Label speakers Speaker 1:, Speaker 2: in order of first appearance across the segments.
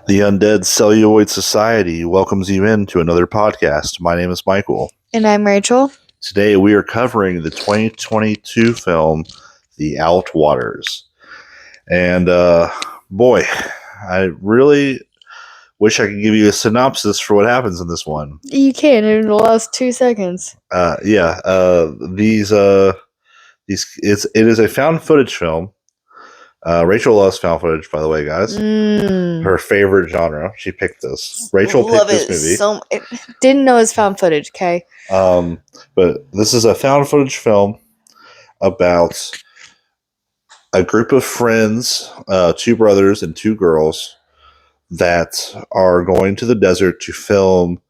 Speaker 1: The Undead Celluloid Society welcomes you into another podcast. My name is Michael.
Speaker 2: And I'm Rachel.
Speaker 1: Today we are covering the 2022 film, The Outwaters. And boy, I really wish I could give you a synopsis for what happens in this one.
Speaker 2: You can in the last 2 seconds.
Speaker 1: It is a found footage film. Rachel loves found footage, by the way, guys. Her favorite genre. She picked this. Rachel picked this movie.
Speaker 2: Didn't know it was found footage, okay?
Speaker 1: But this is a found footage film about a group of friends, 2 brothers and 2 girls, that are going to the desert to film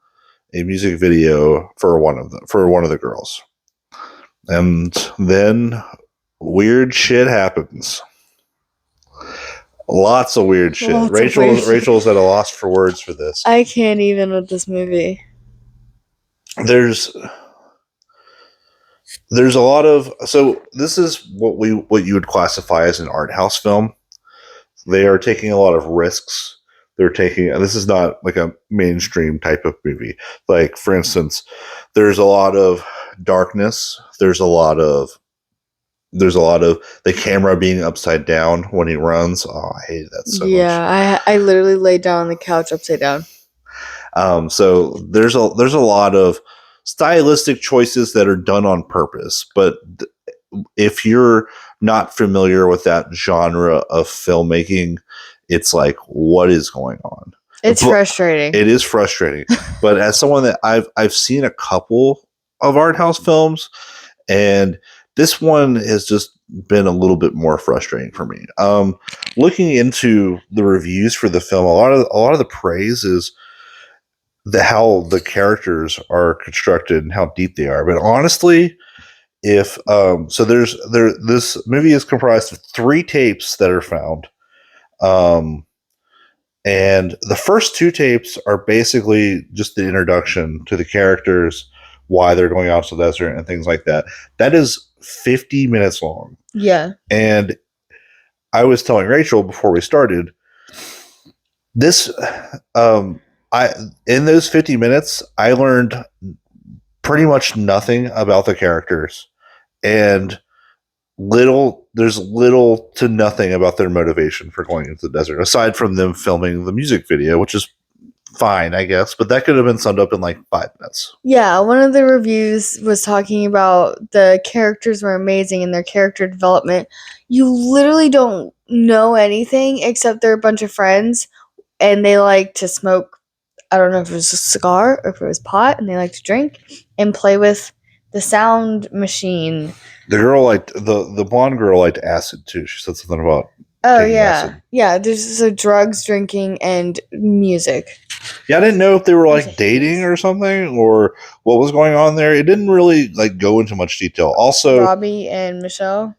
Speaker 1: a music video for one of the girls. And then weird shit happens. Lots of weird shit. Rachel's at a loss for words for this.
Speaker 2: I can't even with this movie.
Speaker 1: There's a lot of, so this is what you would classify as an art house film. They are taking a lot of risks. This is not like a mainstream type of movie. Like, for instance, there's a lot of darkness. There's a lot of the camera being upside down when he runs. Oh, I hated that so much.
Speaker 2: Yeah, I literally laid down on the couch upside down.
Speaker 1: So there's a lot of stylistic choices that are done on purpose. But if you're not familiar with that genre of filmmaking, it's like, what is going on?
Speaker 2: It's frustrating.
Speaker 1: It is frustrating. But as someone that I've seen a couple of art house films, and this one has just been a little bit more frustrating for me. Looking into the reviews for the film, a lot of the praise is how the characters are constructed and how deep they are. But honestly, this movie is comprised of 3 tapes that are found. And the first 2 tapes are basically just the introduction to the characters, why they're going out to the desert and things like that. That is 50 minutes long.
Speaker 2: Yeah.
Speaker 1: And I was telling Rachel before we started, this, in those 50 minutes, I learned pretty much nothing about the characters, and there's little to nothing about their motivation for going into the desert, aside from them filming the music video, which is fine, I guess, but that could have been summed up in like 5 minutes.
Speaker 2: Yeah, one of the reviews was talking about the characters were amazing in their character development. You literally don't know anything except they're a bunch of friends and they like to smoke, I don't know if it was a cigar or if it was pot, and they like to drink and play with the sound machine.
Speaker 1: The girl the blonde girl liked acid too. She said something about
Speaker 2: acid. Yeah, there's drugs, drinking, and music.
Speaker 1: Yeah, I didn't know if they were like dating or something or what was going on there. It didn't really like go into much detail. Also,
Speaker 2: Robbie and Michelle,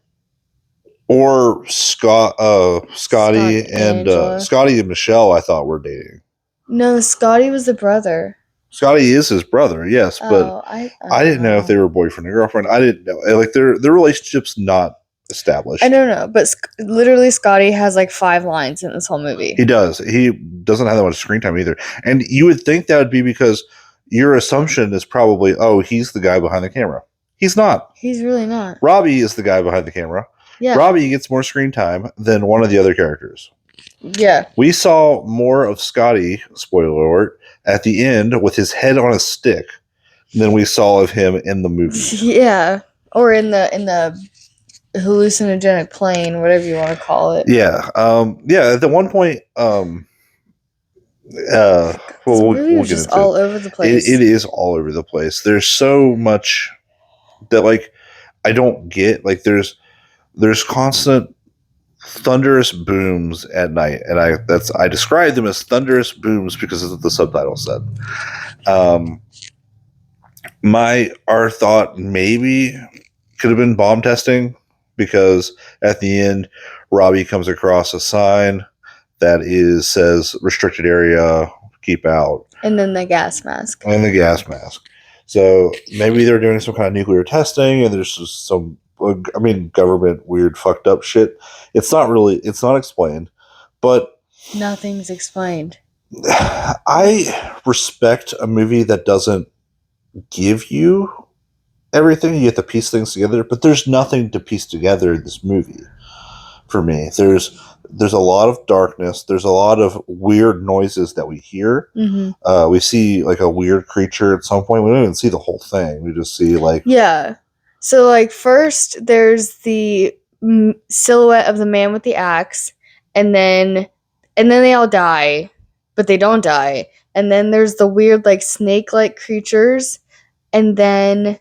Speaker 1: or Scotty and Michelle, I thought were dating.
Speaker 2: No, Scotty was the brother.
Speaker 1: Scotty is his brother, yes, but I didn't know if they were boyfriend and girlfriend. I didn't know. Like their relationship's not established.
Speaker 2: I don't know, but literally Scotty has like 5 lines in this whole movie.
Speaker 1: He does. He doesn't have that much screen time either. And you would think that would be because your assumption is probably, oh, he's the guy behind the camera. He's not.
Speaker 2: He's really not.
Speaker 1: Robbie is the guy behind the camera.
Speaker 2: Yeah.
Speaker 1: Robbie gets more screen time than one of the other characters.
Speaker 2: Yeah.
Speaker 1: We saw more of Scotty, spoiler alert, at the end with his head on a stick than we saw of him in the movie.
Speaker 2: Yeah. Or in the hallucinogenic plane, whatever you want to call it.
Speaker 1: Yeah. At the one point, we'll get
Speaker 2: just
Speaker 1: into
Speaker 2: all over the place.
Speaker 1: It is all over the place. There's so much that like I don't get. Like there's constant thunderous booms at night, and I describe them as thunderous booms because of what the subtitle said. Our thought maybe could have been bomb testing, because at the end Robbie comes across a sign that says restricted area, keep out,
Speaker 2: and then the gas mask.
Speaker 1: So maybe they're doing some kind of nuclear testing, and there's just some government weird fucked up shit. It's not explained, but
Speaker 2: Nothing's explained.
Speaker 1: I respect a movie that doesn't give you everything. You have to piece things together, but there's nothing to piece together in this movie for me. There's a lot of darkness. There's a lot of weird noises that we hear.
Speaker 2: Mm-hmm.
Speaker 1: We see like a weird creature at some point. We don't even see the whole thing. We just see like
Speaker 2: Yeah. So like first there's the silhouette of the man with the axe, and then they all die, but they don't die. And then there's the weird like snake-like creatures, and then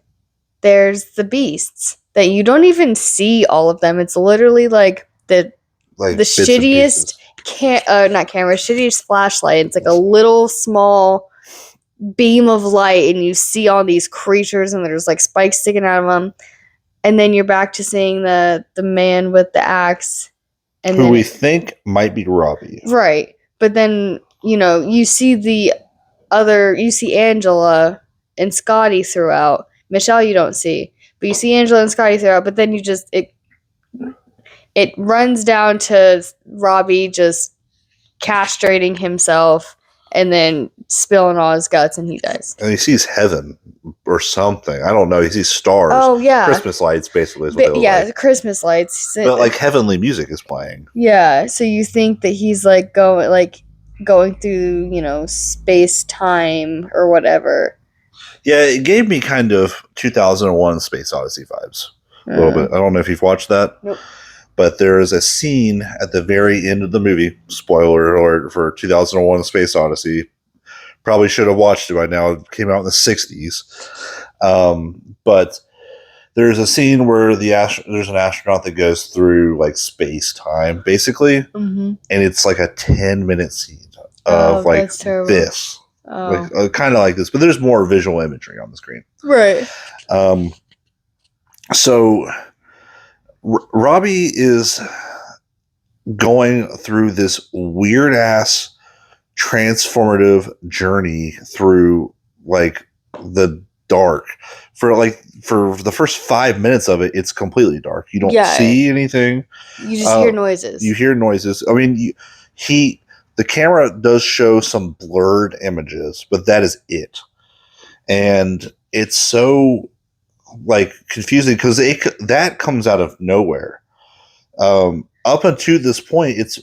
Speaker 2: there's the beasts that you don't even see all of them. It's literally like the
Speaker 1: bits and
Speaker 2: shittiest
Speaker 1: pieces.
Speaker 2: not camera, shittiest flashlight. It's like a little small beam of light, and you see all these creatures, and there's like spikes sticking out of them. And then you're back to seeing the man with the axe, and
Speaker 1: who
Speaker 2: then
Speaker 1: we think might be Robbie.
Speaker 2: right. But then you see Angela and Scotty throughout. Michelle you don't see, but you see Angela and Scotty throughout. But then it runs down to Robbie just castrating himself and then spilling all his guts, and he dies.
Speaker 1: And he sees heaven or something. I don't know. He sees stars.
Speaker 2: Oh yeah,
Speaker 1: Christmas lights basically is what they look like.
Speaker 2: Christmas lights.
Speaker 1: But like heavenly music is playing.
Speaker 2: Yeah, so you think that he's like going through space time or whatever.
Speaker 1: Yeah, it gave me kind of 2001 Space Odyssey vibes a little bit. I don't know if you've watched that.
Speaker 2: Nope.
Speaker 1: But there is a scene at the very end of the movie, spoiler alert for 2001 Space Odyssey. Probably should have watched it by now. It came out in the 60s. But there's a scene where there's an astronaut that goes through like space time, basically. Mm-hmm. And it's like a 10-minute scene of like this.
Speaker 2: Oh.
Speaker 1: Like, kind of like this. But there's more visual imagery on the screen.
Speaker 2: Right.
Speaker 1: So Robbie is going through this weird ass transformative journey through like the dark for the first 5 minutes of it. It's completely dark. You don't see anything.
Speaker 2: You just hear noises.
Speaker 1: You hear noises. I mean, the camera does show some blurred images, but that is it. And it's so like confusing because that comes out of nowhere. Up until this point, it's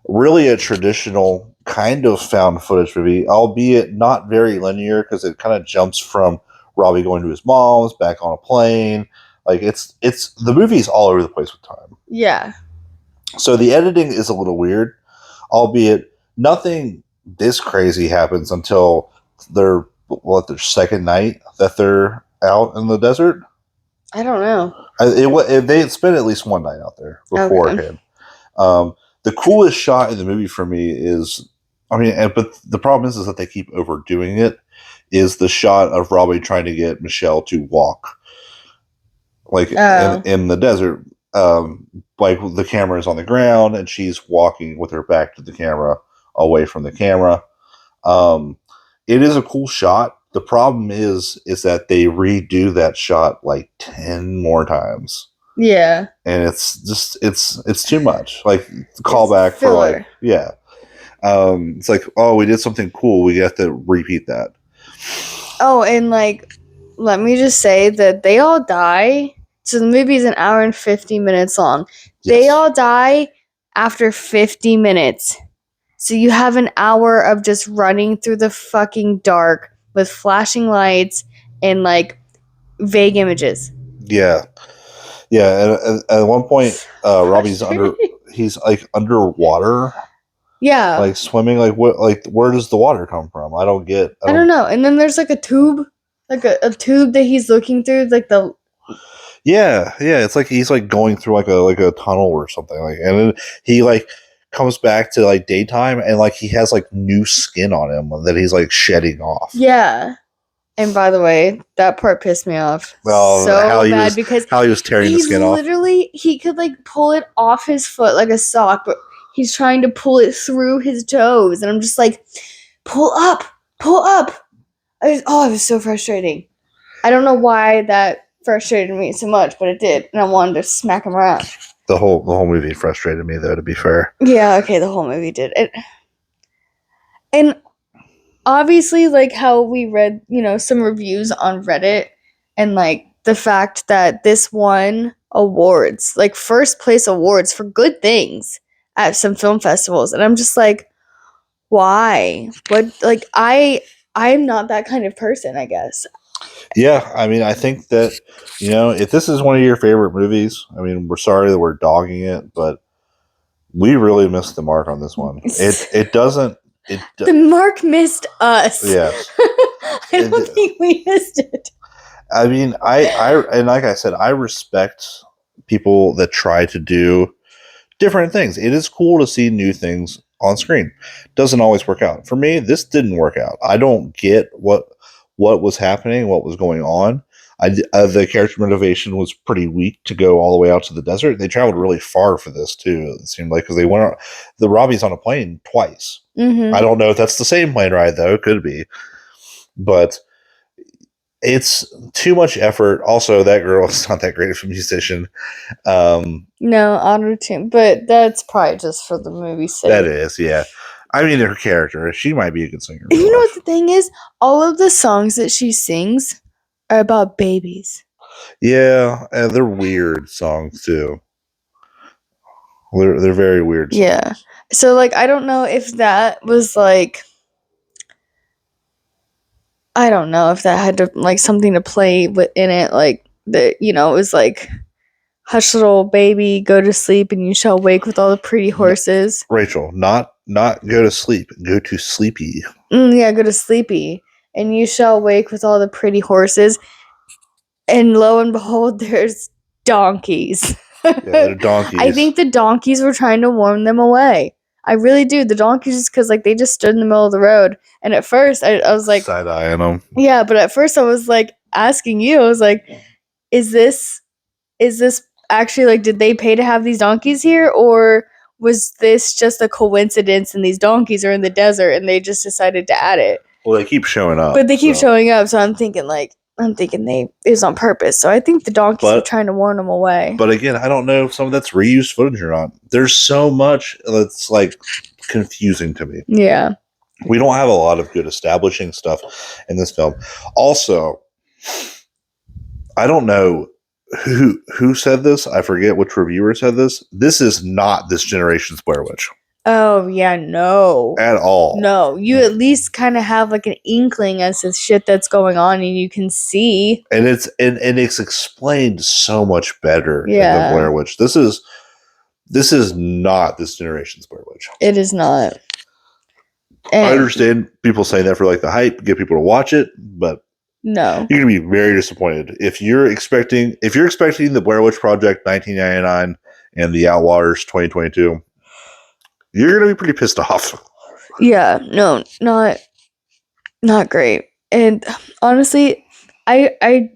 Speaker 1: really a traditional kind of found footage movie, albeit not very linear because it kind of jumps from Robbie going to his mom's, back on a plane. Like it's the movie's all over the place with time.
Speaker 2: Yeah.
Speaker 1: So the editing is a little weird, albeit nothing this crazy happens until their second night that they're out in the desert.
Speaker 2: I don't know.
Speaker 1: They had spent at least one night out there beforehand. Okay. The coolest shot in the movie for me is, but the problem is that they keep overdoing it, is the shot of Robbie trying to get Michelle to walk, like in the desert. Like the camera is on the ground and she's walking with her back to the camera, away from the camera. It is a cool shot. The problem is that they redo that shot like 10 more times.
Speaker 2: Yeah.
Speaker 1: And it's just it's too much. Like callback for like it's like, oh, we did something cool. We have to repeat that.
Speaker 2: Oh, and like let me just say that they all die. So the movie is an hour and 50 minutes long. Yes. They all die after 50 minutes. So you have an hour of just running through the fucking dark with flashing lights and like vague images.
Speaker 1: Yeah. Yeah, and at one point Robbie's he's like underwater.
Speaker 2: Yeah.
Speaker 1: Like swimming, like what, like where does the water come from? I don't know.
Speaker 2: And then there's like a tube, like a tube that he's looking through, like the
Speaker 1: Yeah, it's like he's like going through like a tunnel or something, like, and then he like comes back to like daytime and like he has like new skin on him that he's like shedding off.
Speaker 2: Yeah. And by the way, that part pissed me off so bad because
Speaker 1: how he was tearing the skin off.
Speaker 2: Literally, he could like pull it off his foot like a sock, but he's trying to pull it through his toes, and I'm just like, pull up. It was so frustrating. I don't know why that frustrated me so much, but it did, and I wanted to smack him around.
Speaker 1: The whole movie frustrated me, though, to be fair.
Speaker 2: Yeah, okay, the whole movie did. And obviously, like how we read, some reviews on Reddit, and like the fact that this won awards, like first place awards for good things at some film festivals. And I'm just like, why? What, like, I'm not that kind of person, I guess.
Speaker 1: Yeah, I mean, I think that, if this is one of your favorite movies, I mean, we're sorry that we're dogging it, but we really missed the mark on this one. It doesn't.
Speaker 2: The mark missed us.
Speaker 1: Yes.
Speaker 2: I don't think we missed it.
Speaker 1: I mean, and like I said, I respect people that try to do different things. It is cool to see new things on screen. Doesn't always work out. For me, this didn't work out. I don't get what was happening, what was going on. The character motivation was pretty weak to go all the way out to the desert. They traveled really far for this too. It seemed like, because they went the Robbie's on a plane twice.
Speaker 2: Mm-hmm.
Speaker 1: I don't know if that's the same plane ride though. It could be, but it's too much effort. Also, that girl is not that great of a musician.
Speaker 2: No, auto-tune, but that's probably just for the movie's sake.
Speaker 1: That is, yeah. I mean, her character, she might be a good singer.
Speaker 2: You know what the thing is? All of the songs that she sings are about babies.
Speaker 1: Yeah, and they're weird songs too. They're very weird songs.
Speaker 2: Yeah. So, like, I don't know if that was, like, I don't know if that had to, like, something to play in it, like, that, it was like, hush little baby, go to sleep and you shall wake with all the pretty horses.
Speaker 1: Rachel, not go to sleep, go to sleepy.
Speaker 2: Yeah, go to sleepy. And you shall wake with all the pretty horses. And lo and behold, there's donkeys.
Speaker 1: Yeah, they're donkeys.
Speaker 2: I think the donkeys were trying to warn them away. I really do. The donkeys, just because, like, they just stood in the middle of the road. And at first, I was like...
Speaker 1: side-eyeing them.
Speaker 2: Yeah, but at first I was, like, asking you. I was like, is this actually, like, did they pay to have these donkeys here? Or was this just a coincidence and these donkeys are in the desert and they just decided to add it?
Speaker 1: Well, they keep showing up.
Speaker 2: But they keep showing up, so I'm thinking it was on purpose. So I think the donkeys were trying to warn them away.
Speaker 1: But again, I don't know if some of that's reused footage or not. There's so much that's, like, confusing to me.
Speaker 2: Yeah.
Speaker 1: We don't have a lot of good establishing stuff in this film. Also, I don't know who said this. I forget which reviewer said this. This is not this generation's Blair Witch.
Speaker 2: Oh, yeah, no.
Speaker 1: At all.
Speaker 2: No. You at least kind of have, like, an inkling as to shit that's going on, and you can see.
Speaker 1: And it's explained so much better in
Speaker 2: Yeah.
Speaker 1: the Blair Witch. This is not this generation's Blair Witch.
Speaker 2: It is not.
Speaker 1: I understand people saying that for, like, the hype, get people to watch it, but
Speaker 2: no,
Speaker 1: you're gonna be very disappointed if you're expecting the Blair Witch Project 1999 and the Outwaters 2022. You're gonna be pretty pissed off.
Speaker 2: Yeah, no, not great. And honestly, I'm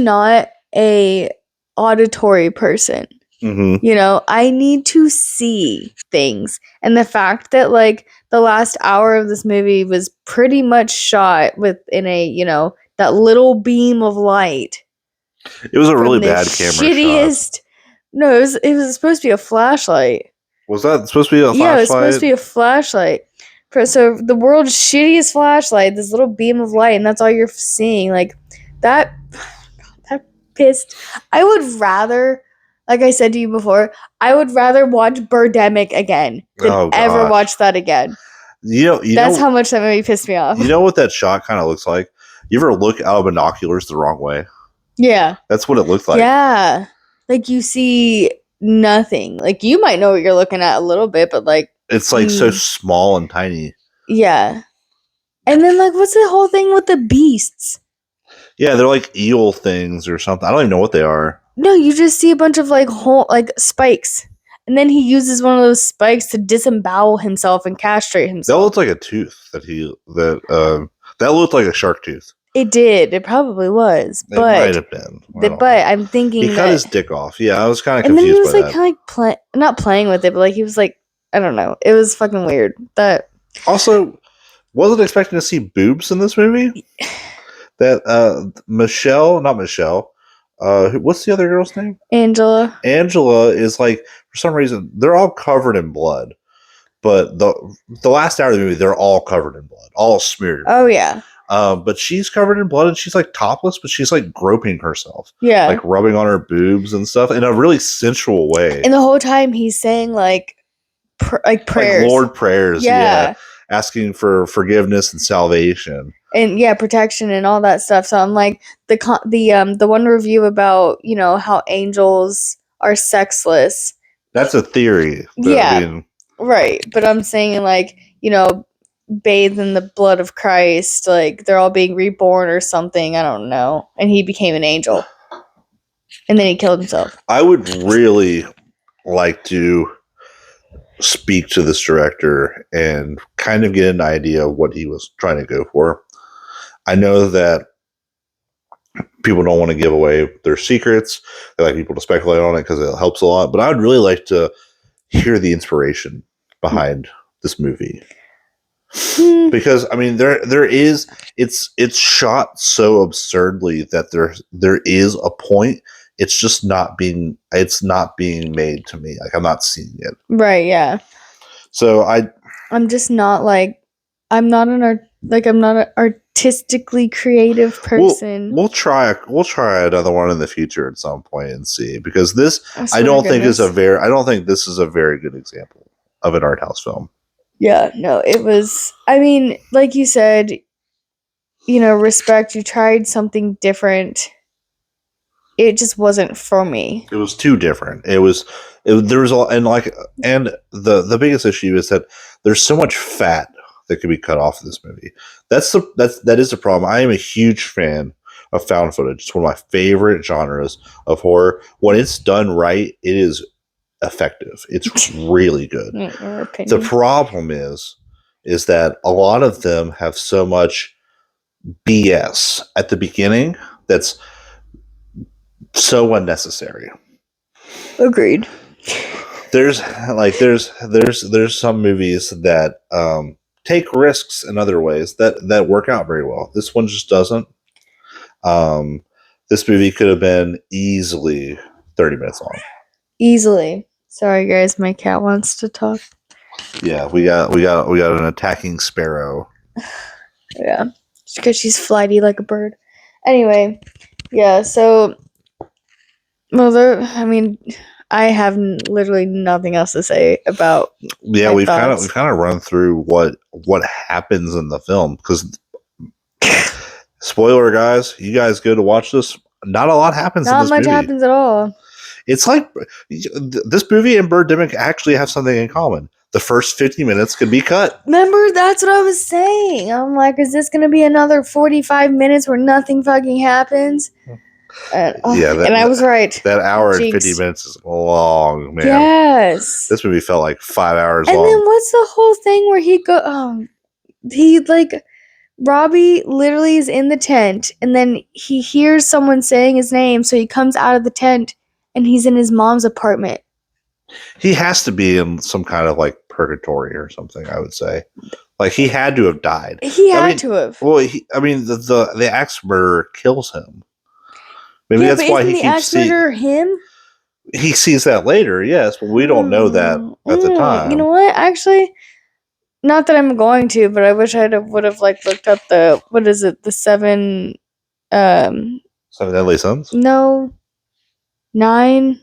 Speaker 2: not a auditory person.
Speaker 1: Mm-hmm.
Speaker 2: I need to see things. And the fact that, like, the last hour of this movie was pretty much shot within a, that little beam of light.
Speaker 1: It was a really bad camera shot.
Speaker 2: No, it was supposed to be a flashlight.
Speaker 1: Was that supposed to be a flashlight?
Speaker 2: Yeah, it was supposed to be a flashlight. So the world's shittiest flashlight, this little beam of light, and that's all you're seeing. Like, that pissed. I would rather, like I said to you before, I would rather watch Birdemic again than ever watch that again. That's how much that movie pissed me off.
Speaker 1: You know what that shot kind of looks like? You ever look out of binoculars the wrong way?
Speaker 2: Yeah.
Speaker 1: That's what it looked like.
Speaker 2: Yeah. Like, you see nothing. Like, you might know what you're looking at a little bit, but, like...
Speaker 1: It's, like, so small and tiny.
Speaker 2: Yeah. And then, like, what's the whole thing with the beasts?
Speaker 1: Yeah, they're like eel things or something. I don't even know what they are.
Speaker 2: No, you just see a bunch of, like, spikes. And then he uses one of those spikes to disembowel himself and castrate himself.
Speaker 1: That looked like a tooth that looked like a shark tooth.
Speaker 2: It did. It probably was.
Speaker 1: It might have been.
Speaker 2: But I'm thinking
Speaker 1: he cut his dick off. Yeah, I was kind of confused.
Speaker 2: And then he was like kind of like not playing with it, but like he was like, I don't know. It was fucking weird. That
Speaker 1: also wasn't expecting to see boobs in this movie. That not Michelle. What's the other girl's name?
Speaker 2: Angela.
Speaker 1: Angela is like, for some reason, they're all covered in blood. but the last hour of the movie, they're all covered in blood, all smeared.
Speaker 2: Oh yeah.
Speaker 1: But she's covered in blood and she's like topless, but she's like groping herself.
Speaker 2: Yeah.
Speaker 1: Like rubbing on her boobs and stuff in a really sensual way.
Speaker 2: And the whole time he's saying like prayers.
Speaker 1: Like Lord prayers.
Speaker 2: Yeah.
Speaker 1: Asking for forgiveness and salvation.
Speaker 2: And protection and all that stuff. So I'm like the one review about, how angels are sexless.
Speaker 1: That's a theory.
Speaker 2: Yeah. Right. But I'm saying like, bathed in the blood of Christ, like they're all being reborn or something. I don't know. And he became an angel. And then he killed himself.
Speaker 1: I would really like to speak to this director and kind of get an idea of what he was trying to go for. I know that people don't want to give away their secrets. They like people to speculate on it because it helps a lot. But I would really like to hear the inspiration behind this movie. Because I mean it's shot so absurdly that there is a point. It's just not being made to me. Like I'm not seeing it.
Speaker 2: Right, yeah.
Speaker 1: So
Speaker 2: I'm just not like I'm not an artistically creative person.
Speaker 1: We'll try another one in the future at some point and see, because this I don't think this is a very good example of an art house film.
Speaker 2: Yeah, no, it was, I mean, like you said, respect, you tried something different. It just wasn't for me.
Speaker 1: It was too different. There was the biggest issue is that there's so much fat that could be cut off of this movie. That is a problem. I am a huge fan of found footage. It's one of my favorite genres of horror. When it's done right, it is effective. It's really good. The problem is that a lot of them have so much BS at the beginning that's so unnecessary.
Speaker 2: Agreed.
Speaker 1: There's some movies that take risks in other ways that work out very well. This one just doesn't. This movie could have been easily 30 minutes long. Easily.
Speaker 2: Sorry guys, my cat wants to talk.
Speaker 1: Yeah, we got an attacking sparrow.
Speaker 2: Yeah, just because she's flighty like a bird. Anyway, yeah. So, I have literally nothing else to say about.
Speaker 1: Yeah, we've kind of run through what happens in the film, because spoiler, guys, you guys go to watch this. Not a lot happens.
Speaker 2: Not much happens at all.
Speaker 1: It's like this movie and Birdemic actually have something in common. The first 50 minutes could be cut.
Speaker 2: Remember, that's what I was saying. I'm like, is this going to be another 45 minutes where nothing fucking happens? And I was right.
Speaker 1: That hour and 50 minutes is long, man.
Speaker 2: Yes.
Speaker 1: This movie felt like 5 hours long.
Speaker 2: And then what's the whole thing where Robbie literally is in the tent, and then he hears someone saying his name, so he comes out of the tent, and he's in his mom's apartment.
Speaker 1: He has to be in some kind of like purgatory or something, I would say. Like he had to have died.
Speaker 2: He had to have.
Speaker 1: Well, the axe murderer kills him. Maybe that's why he keeps
Speaker 2: axe murderer him.
Speaker 1: He sees that later, yes, but we don't know that at the time.
Speaker 2: You know what? Actually, not that I'm going to, but I wish I would have looked up the seven.
Speaker 1: 7 Deadly Sins?
Speaker 2: No, 9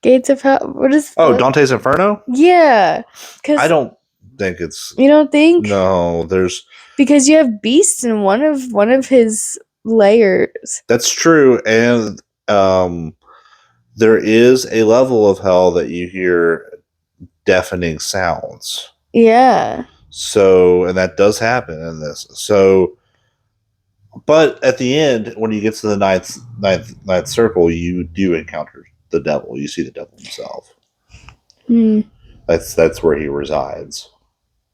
Speaker 2: Gates of Hell. What is?
Speaker 1: Dante's Inferno?
Speaker 2: Yeah, because
Speaker 1: I don't think it's.
Speaker 2: You don't think?
Speaker 1: No,
Speaker 2: because you have beasts in one of his layers.
Speaker 1: That's true, and there is a level of hell that you hear deafening sounds.
Speaker 2: Yeah.
Speaker 1: So, and that does happen in this. So, but at the end, when you get to the ninth circle, you do encounter the devil. You see the devil himself. That's where he resides.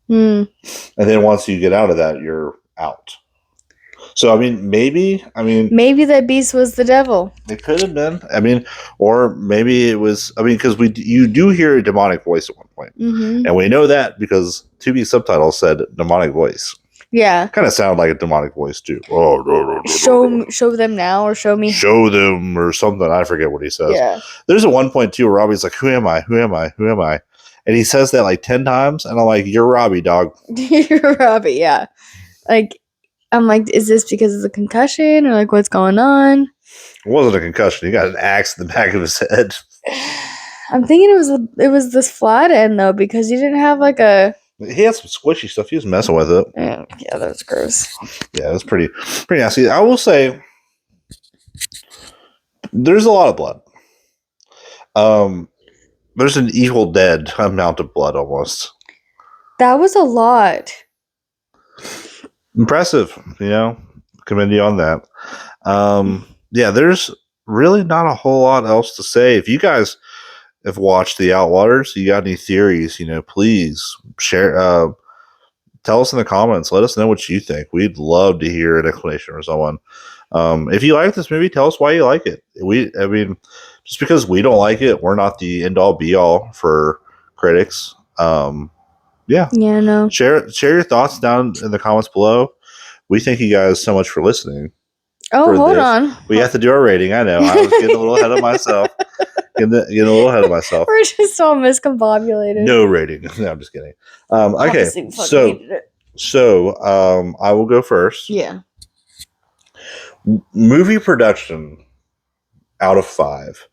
Speaker 1: And then once you get out of that, you're out. So maybe
Speaker 2: that beast was the devil.
Speaker 1: It could have been. Or maybe it was. Because you do hear a demonic voice at one point, and we know that because Tubi subtitles said demonic voice.
Speaker 2: Yeah,
Speaker 1: kind of sounded like a demonic voice too.
Speaker 2: Show them now, or show me.
Speaker 1: Show them, or something. I forget what he says.
Speaker 2: Yeah.
Speaker 1: There's a one point too where Robbie's like, "Who am I? Who am I? Who am I?" And he says that like 10 times, and I'm like, "You're Robbie, dog."
Speaker 2: You're Robbie, yeah. Like, I'm like, is this because of the concussion or like what's going on?
Speaker 1: It wasn't a concussion. He got an axe in the back of his head.
Speaker 2: I'm thinking it was this flat end though, because he didn't have like a.
Speaker 1: He had some squishy stuff. He was messing with it.
Speaker 2: Yeah, that was gross.
Speaker 1: Yeah, it was pretty nasty. I will say, there's a lot of blood. There's an Evil Dead amount of blood almost.
Speaker 2: That was a lot.
Speaker 1: Impressive, commend you on that. Yeah, there's really not a whole lot else to say. If you guys have watched the Outwaters, you got any theories, please share. Tell us in the comments. Let us know what you think. We'd love to hear an explanation from someone. If you like this movie, tell us why you like it. Just because we don't like it, we're not the end all be all for critics. Yeah,
Speaker 2: no.
Speaker 1: Share your thoughts down in the comments below. We thank you guys so much for listening.
Speaker 2: Oh, hold on.
Speaker 1: We have to do our rating. I know. I was getting a little ahead of myself. Getting a little ahead of myself.
Speaker 2: We're just all miscombobulated.
Speaker 1: No rating. No, I'm just kidding. Okay, so I will go first.
Speaker 2: Yeah.
Speaker 1: Movie production out of 5.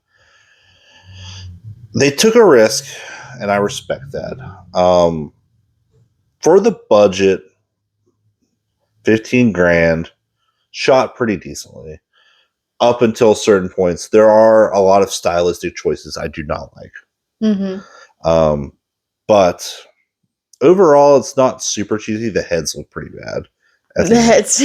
Speaker 1: They took a risk, and I respect that. For the budget, $15,000, shot pretty decently. Up until certain points, there are a lot of stylistic choices I do not like.
Speaker 2: Mm-hmm.
Speaker 1: But overall, it's not super cheesy. The heads look pretty bad.
Speaker 2: The heads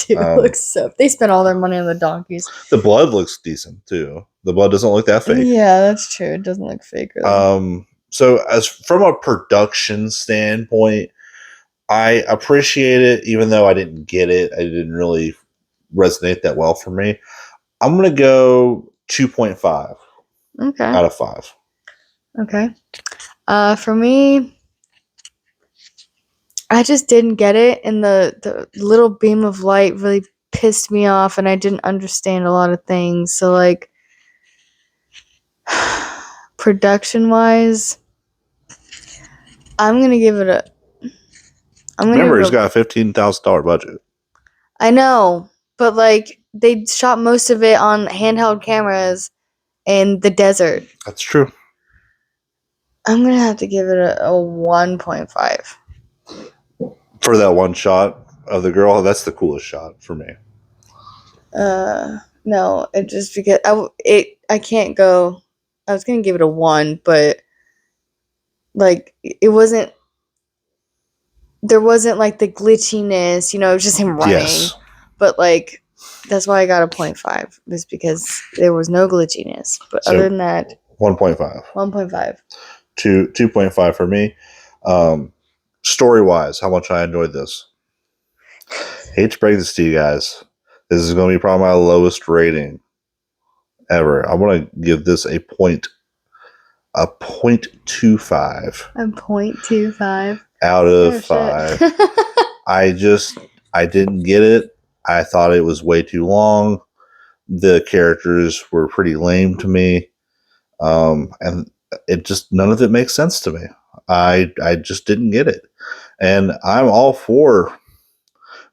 Speaker 2: do look so. They spent all their money on the donkeys.
Speaker 1: The blood looks decent too. The blood doesn't look that fake.
Speaker 2: Yeah, that's true. It doesn't look fake. Really.
Speaker 1: So as from a production standpoint, I appreciate it, even though I didn't get it. I didn't really resonate that well for me. I'm gonna go 2.5.
Speaker 2: Okay.
Speaker 1: Out of 5.
Speaker 2: Okay. For me, I just didn't get it, and the little beam of light really pissed me off, and I didn't understand a lot of things. So, like, production-wise, I'm gonna give it a.
Speaker 1: Remember, he's got a $15,000 budget.
Speaker 2: I know, but like they shot most of it on handheld cameras in the desert.
Speaker 1: That's true.
Speaker 2: I'm gonna have to give it a 1.5.
Speaker 1: For that one shot of the girl, that's the coolest shot for me.
Speaker 2: No, it just because I can't go. I was gonna give it a 1, but like it wasn't. There wasn't like the glitchiness, it was just him running.
Speaker 1: Yes.
Speaker 2: But like that's why I got a 0.5, was because there was no glitchiness. But so, other than that,
Speaker 1: 1.5.
Speaker 2: 1.5.
Speaker 1: 2.5 for me. Story wise, how much I enjoyed this. Hate to break this to you guys. This is going to be probably my lowest rating ever. I'm going to give this a 0.25.
Speaker 2: A 0.25
Speaker 1: out of 5. I didn't get it. I thought it was way too long. The characters were pretty lame to me. And it just, none of it makes sense to me. I just didn't get it. And I'm all for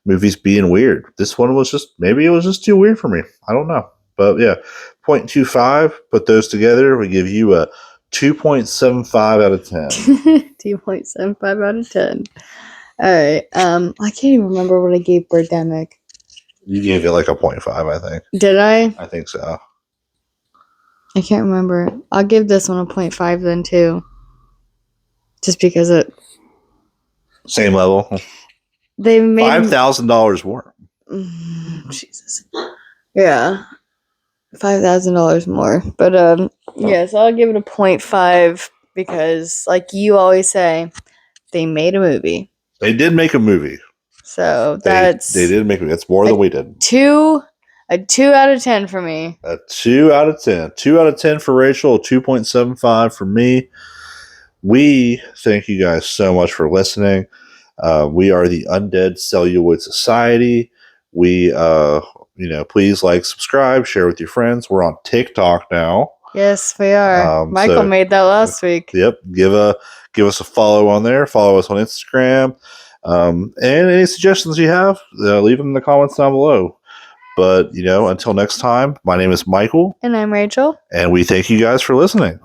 Speaker 1: movies being weird. This one was maybe it was just too weird for me. I don't know. But yeah, 0.25, put those together, we give you a 2.75 out of 10.
Speaker 2: 2.75 out of 10. All right. I can't even remember what I gave Birdemic.
Speaker 1: You gave it like a 0.5, I think.
Speaker 2: Did I?
Speaker 1: I think so.
Speaker 2: I can't remember. I'll give this one a 0.5 then too. Just because it.
Speaker 1: Same level.
Speaker 2: They made
Speaker 1: $5,000 more.
Speaker 2: Jesus. Yeah. $5,000 more. But yeah, so I'll give it a 0.5 because, like you always say, they made a movie.
Speaker 1: They did make a movie.
Speaker 2: So
Speaker 1: they did make a movie. That's more than we did.
Speaker 2: A 2 out of 10 for me.
Speaker 1: A 2 out of 10. 2 out of 10 for Rachel. A 2.75 for me. We thank you guys so much for listening. We are the Undead Celluloid Society. We, please like, subscribe, share with your friends. We're on TikTok now.
Speaker 2: Yes, we are. Michael
Speaker 1: So
Speaker 2: made that last week.
Speaker 1: yep, give us a follow on there. Follow us on Instagram, and any suggestions you have, leave them in the comments down below. But until next time, my name is Michael,
Speaker 2: And I'm Rachel.
Speaker 1: and we thank you guys for listening.